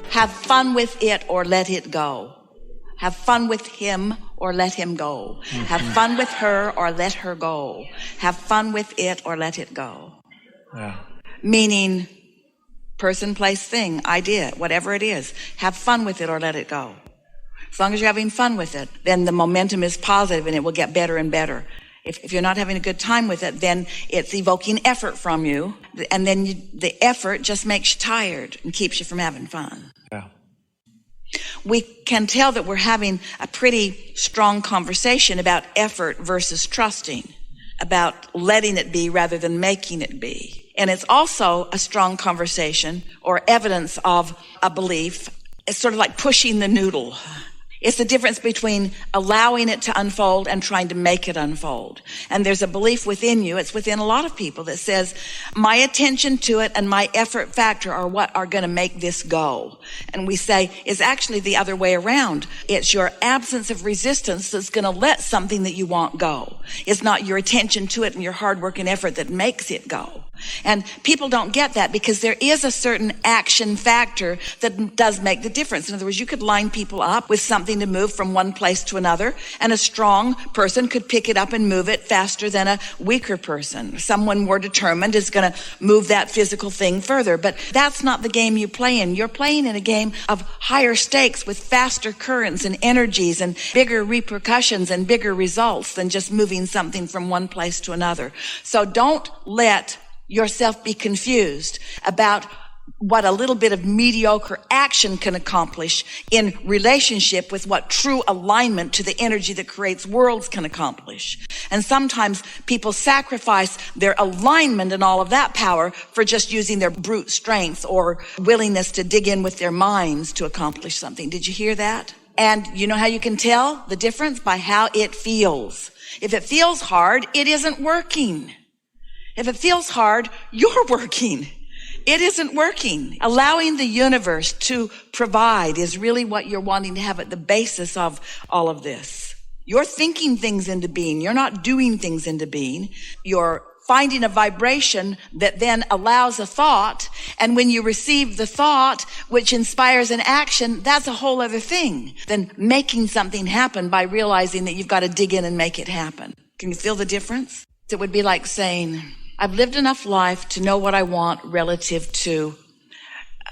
Have fun with it or let it go. Have fun with him or let him go. Have fun with her or let her go. Have fun with it or let it go. Yeah. Meaning person, place, thing, idea, whatever it is. Have fun with it or let it go. As long as you're having fun with it, then the momentum is positive and it will get better and better. If you're not having a good time with it, then it's evoking effort from you. And then the effort just makes you tired and keeps you from having fun. Yeah. We can tell that we're having a pretty strong conversation about effort versus trusting, about letting it be rather than making it be. And it's also a strong conversation or evidence of a belief. It's sort of like pushing the noodle. It's the difference between allowing it to unfold and trying to make it unfold. And there's a belief within you, it's within a lot of people, that says, my attention to it and my effort factor are what are going to make this go. And we say, it's actually the other way around. It's your absence of resistance that's going to let something that you want go. It's not your attention to it and your hard work and effort that makes it go. And people don't get that because there is a certain action factor that does make the difference. In other words, you could line people up with something to move from one place to another, and a strong person could pick it up and move it faster than a weaker person. Someone more determined is going to move that physical thing further. But that's not the game you play in. You're playing in a game of higher stakes with faster currents and energies and bigger repercussions and bigger results than just moving something from one place to another. So don't let yourself be confused about what a little bit of mediocre action can accomplish in relationship with what true alignment to the energy that creates worlds can accomplish. And sometimes people sacrifice their alignment and all of that power for just using their brute strength or willingness to dig in with their minds to accomplish something. Did you hear that? And you know how you can tell the difference? By how it feels. If it feels hard, it isn't working. If it feels hard, you're working. It isn't working. Allowing the universe to provide is really what you're wanting to have at the basis of all of this. You're thinking things into being. You're not doing things into being. You're finding a vibration that then allows a thought. And when you receive the thought, which inspires an action, that's a whole other thing than making something happen by realizing that you've got to dig in and make it happen. Can you feel the difference? It would be like saying, I've lived enough life to know what I want relative to,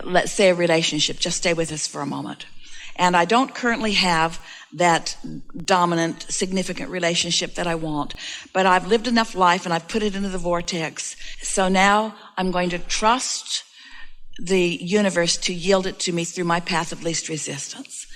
let's say, a relationship. Just stay with us for a moment. And I don't currently have that dominant, significant relationship that I want. But I've lived enough life and I've put it into the vortex. So now I'm going to trust the universe to yield it to me through my path of least resistance.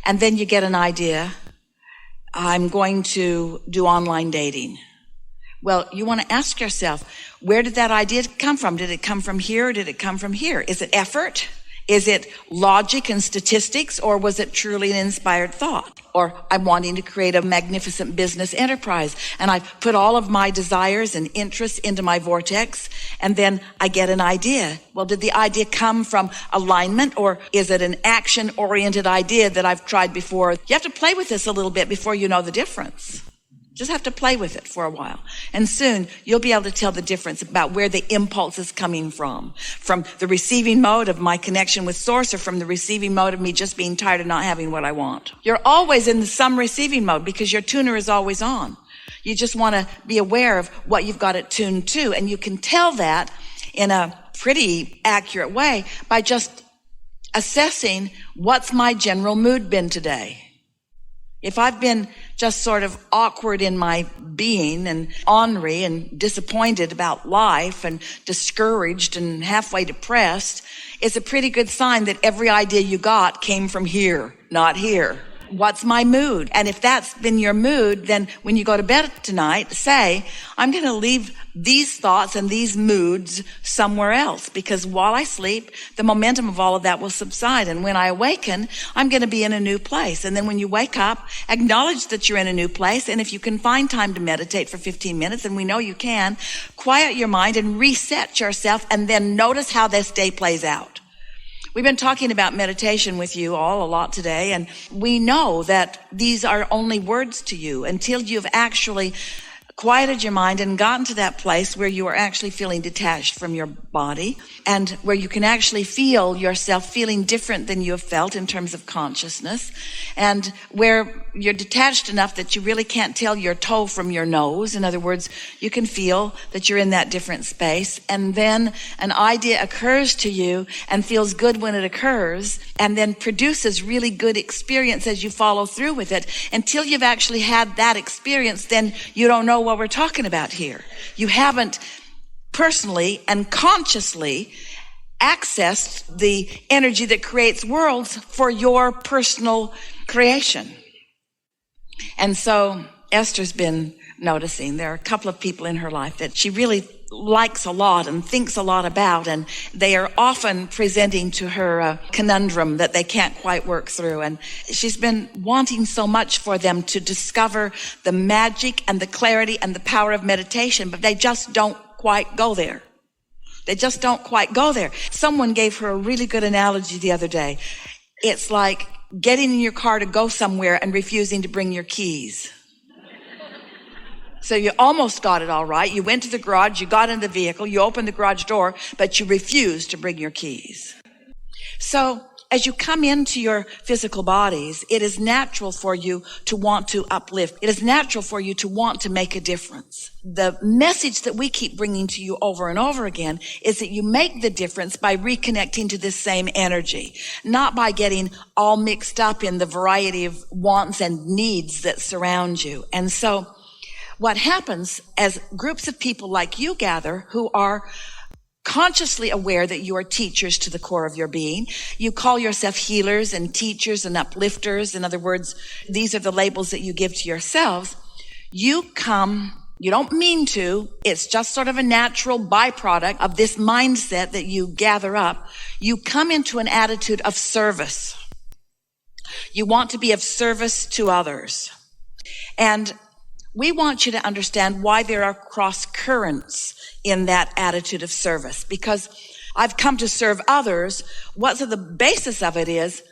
And then you get an idea. I'm going to do online dating. Well, you want to ask yourself, where did that idea come from? Did it come from here or did it come from here? Is it effort? Is it logic and statistics, or was it truly an inspired thought? Or I'm wanting to create a magnificent business enterprise, and I've put all of my desires and interests into my vortex, and then I get an idea. Well, did the idea come from alignment, or is it an action-oriented idea that I've tried before? You have to play with this a little bit before you know the difference. Just have to play with it for a while. And soon you'll be able to tell the difference about where the impulse is coming from the receiving mode of my connection with Source, or from the receiving mode of me just being tired of not having what I want. You're always in some receiving mode because your tuner is always on. You just want to be aware of what you've got it tuned to. And you can tell that in a pretty accurate way by just assessing, what's my general mood been today? If I've been just sort of awkward in my being and ornery and disappointed about life and discouraged and halfway depressed, it's a pretty good sign that every idea you got came from here, not here. What's my mood? And if that's been your mood, then when you go to bed tonight, say, I'm going to leave these thoughts and these moods somewhere else, because while I sleep, the momentum of all of that will subside. And when I awaken, I'm going to be in a new place. And then when you wake up, acknowledge that you're in a new place. And if you can find time to meditate for 15 minutes, and we know you can, quiet your mind and reset yourself, and then notice how this day plays out. We've been talking about meditation with you all a lot today, and we know that these are only words to you until you've actually quieted your mind and gotten to that place where you are actually feeling detached from your body and where you can actually feel yourself feeling different than you have felt in terms of consciousness, and where you're detached enough that you really can't tell your toe from your nose. In other words, you can feel that you're in that different space, and then an idea occurs to you and feels good when it occurs, and then produces really good experience as you follow through with it. Until you've actually had that experience, then you don't know what we're talking about here. You haven't personally and consciously accessed the energy that creates worlds for your personal creation. And so Esther's been noticing there are a couple of people in her life that she really likes a lot and thinks a lot about, and they are often presenting to her a conundrum that they can't quite work through. And she's been wanting so much for them to discover the magic and the clarity and the power of meditation, but they just don't quite go there. They just don't quite go there. Someone gave her a really good analogy the other day. It's like getting in your car to go somewhere and refusing to bring your keys. So you almost got it all right. You went to the garage, you got in the vehicle, you opened the garage door, but you refused to bring your keys. So as you come into your physical bodies, it is natural for you to want to uplift. It is natural for you to want to make a difference. The message that we keep bringing to you over and over again is that you make the difference by reconnecting to this same energy, not by getting all mixed up in the variety of wants and needs that surround you. And so what happens as groups of people like you gather who are consciously aware that you are teachers to the core of your being. You call yourself healers and teachers and uplifters. In other words, these are the labels that you give to yourselves. You come, you don't mean to, it's just sort of a natural byproduct of this mindset that you gather up. You come into an attitude of service. You want to be of service to others. And we want you to understand why there are cross currents in that attitude of service. Because I've come to serve others. What's the basis of it is,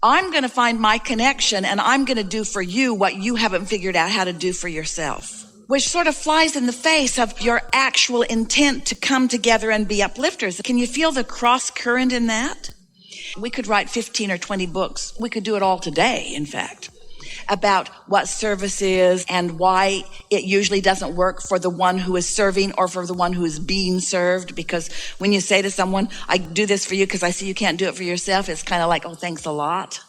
I'm going to find my connection and I'm going to do for you what you haven't figured out how to do for yourself. Which sort of flies in the face of your actual intent to come together and be uplifters. Can you feel the cross current in that? We could write 15 or 20 books. We could do it all today, in fact, about what service is and why it usually doesn't work for the one who is serving or for the one who is being served. Because when you say to someone, I do this for you because I see you can't do it for yourself, it's kind of like, oh, thanks a lot.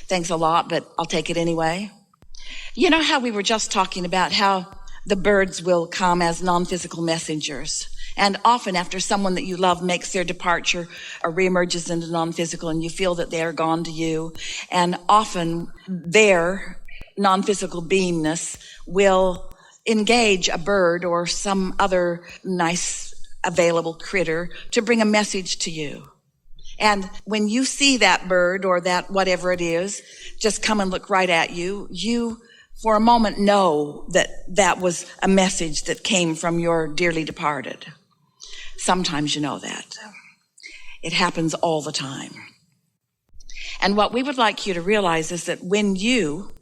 Thanks a lot, but I'll take it anyway. You know how we were just talking about how the birds will come as non-physical messengers. And often after someone that you love makes their departure or reemerges into non-physical and you feel that they are gone to you. And often their non-physical beingness will engage a bird or some other nice available critter to bring a message to you. And when you see that bird or that whatever it is just come and look right at you, you for a moment know that that was a message that came from your dearly departed. Sometimes you know that. It happens all the time. And what we would like you to realize is that when you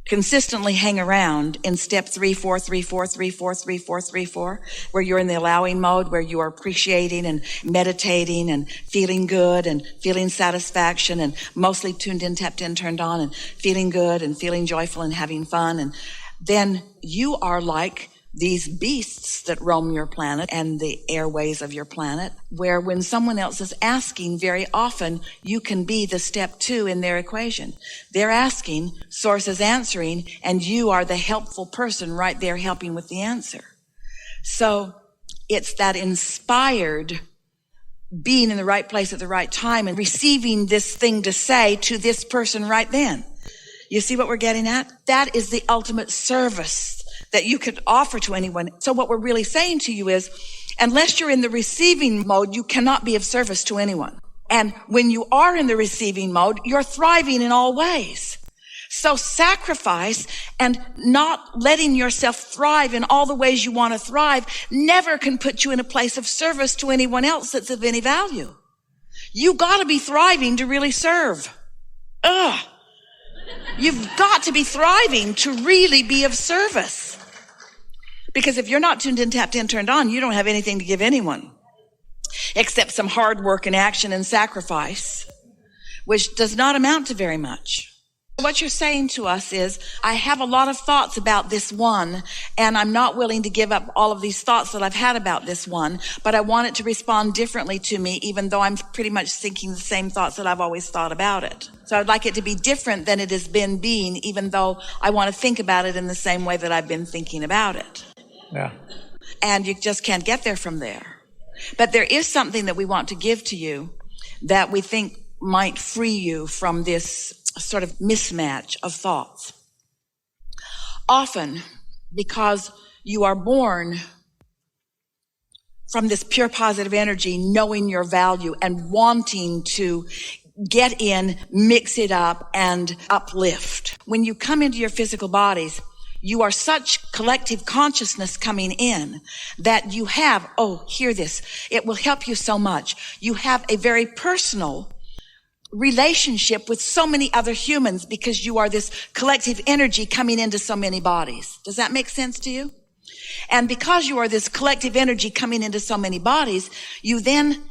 consistently hang around in step 3, 4, 3, 4, 3, 4, 3, 4, 3, 4, where you're in the allowing mode, where you are appreciating and meditating and feeling good and feeling satisfaction and mostly tuned in, tapped in, turned on and feeling good and feeling joyful and having fun. And then you are like these beasts that roam your planet and the airways of your planet, where when someone else is asking, very often you can be the step 2 in their equation. They're asking, Source is answering, and you are the helpful person right there helping with the answer. So it's that inspired being in the right place at the right time and receiving this thing to say to this person right then. You see what we're getting at? That is the ultimate service that you could offer to anyone. So what we're really saying to you is, unless you're in the receiving mode, you cannot be of service to anyone. And when you are in the receiving mode, you're thriving in all ways. So sacrifice and not letting yourself thrive in all the ways you want to thrive never can put you in a place of service to anyone else that's of any value. You got to be thriving to really serve. You've got to be thriving to really be of service. Because if you're not tuned in, tapped in, turned on, you don't have anything to give anyone except some hard work and action and sacrifice, which does not amount to very much. What you're saying to us is, I have a lot of thoughts about this one, and I'm not willing to give up all of these thoughts that I've had about this one, but I want it to respond differently to me, even though I'm pretty much thinking the same thoughts that I've always thought about it. So I'd like it to be different than it has been being, even though I want to think about it in the same way that I've been thinking about it. Yeah. And you just can't get there from there. But there is something that we want to give to you that we think might free you from this sort of mismatch of thoughts. Often, because you are born from this pure positive energy, knowing your value and wanting to get in, mix it up, and uplift. When you come into your physical bodies, you are such collective consciousness coming in that you have, hear this, it will help you so much. You have a very personal relationship with so many other humans because you are this collective energy coming into so many bodies. Does that make sense to you? And because you are this collective energy coming into so many bodies, you then,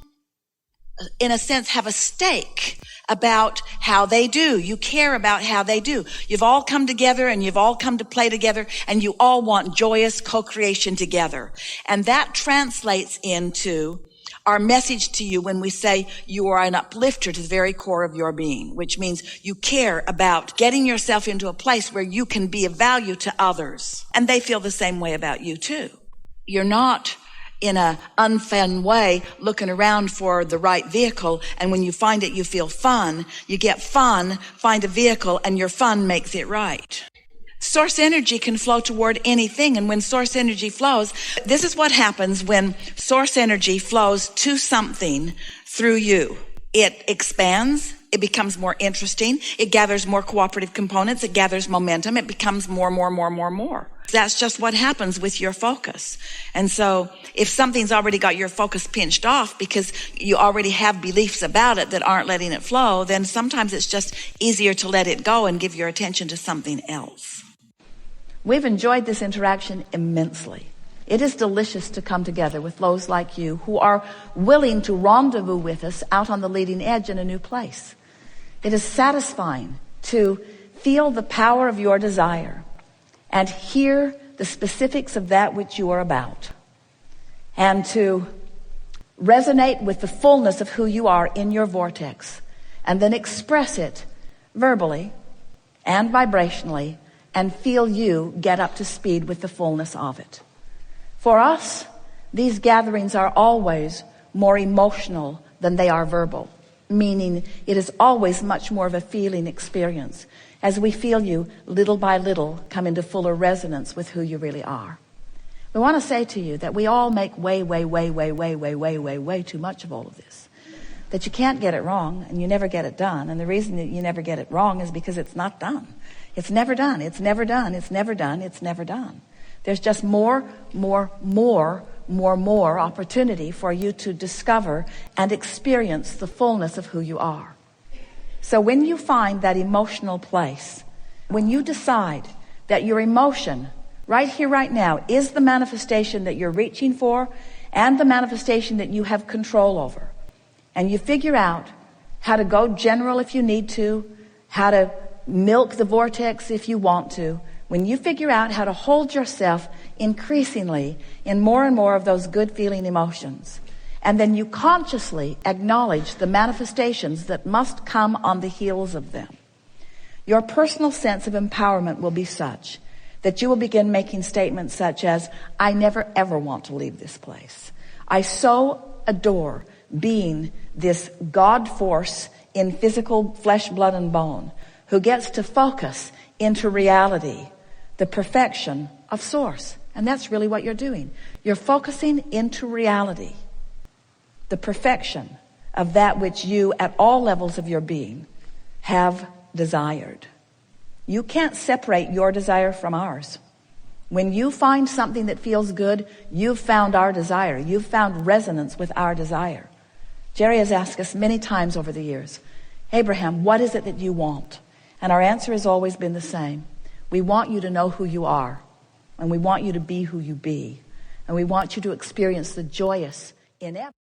in a sense, have a stake about how they do. You care about how they do. You've all come together and you've all come to play together and you all want joyous co-creation together. And that translates into our message to you when we say you are an uplifter to the very core of your being, which means you care about getting yourself into a place where you can be of value to others. And they feel the same way about you too. You're not in a unfun way looking around for the right vehicle, and when you find it, you feel fun. You get fun, find a vehicle, and your fun makes it right. Source energy can flow toward anything, and when source energy flows, this is what happens when source energy flows to something through you. It expands, it becomes more interesting, it gathers more cooperative components, it gathers momentum, it becomes more. That's just what happens with your focus. And so if something's already got your focus pinched off because you already have beliefs about it that aren't letting it flow, then sometimes it's just easier to let it go and give your attention to something else. We've enjoyed this interaction immensely. It is delicious to come together with those like you who are willing to rendezvous with us out on the leading edge in a new place. It is satisfying to feel the power of your desire and hear the specifics of that which you are about, and to resonate with the fullness of who you are in your vortex, and then express it verbally and vibrationally and feel you get up to speed with the fullness of it. For us, these gatherings are always more emotional than they are verbal, meaning it is always much more of a feeling experience as we feel you little by little come into fuller resonance with who you really are. We want to say to you that we all make way too much of all of this. That you can't get it wrong and you never get it done. And the reason that you never get it wrong is because it's not done. It's never done. It's never done. It's never done. It's never done. There's just more opportunity for you to discover and experience the fullness of who you are. So when you find that emotional place, when you decide that your emotion right here, right now, is the manifestation that you're reaching for and the manifestation that you have control over, and you figure out how to go general if you need to, how to milk the vortex if you want to, when you figure out how to hold yourself increasingly in more and more of those good feeling emotions, and then you consciously acknowledge the manifestations that must come on the heels of them, your personal sense of empowerment will be such that you will begin making statements such as, I never ever want to leave this place. I so adore being this God force in physical flesh, blood, and bone who gets to focus into reality, the perfection of source. And that's really what you're doing. You're focusing into reality, the perfection of that which you at all levels of your being have desired. You can't separate your desire from ours. When you find something that feels good, you've found our desire. You've found resonance with our desire. Jerry has asked us many times over the years, Abraham, what is it that you want? And our answer has always been the same. We want you to know who you are. And we want you to be who you be. And we want you to experience the joyous, inevitable.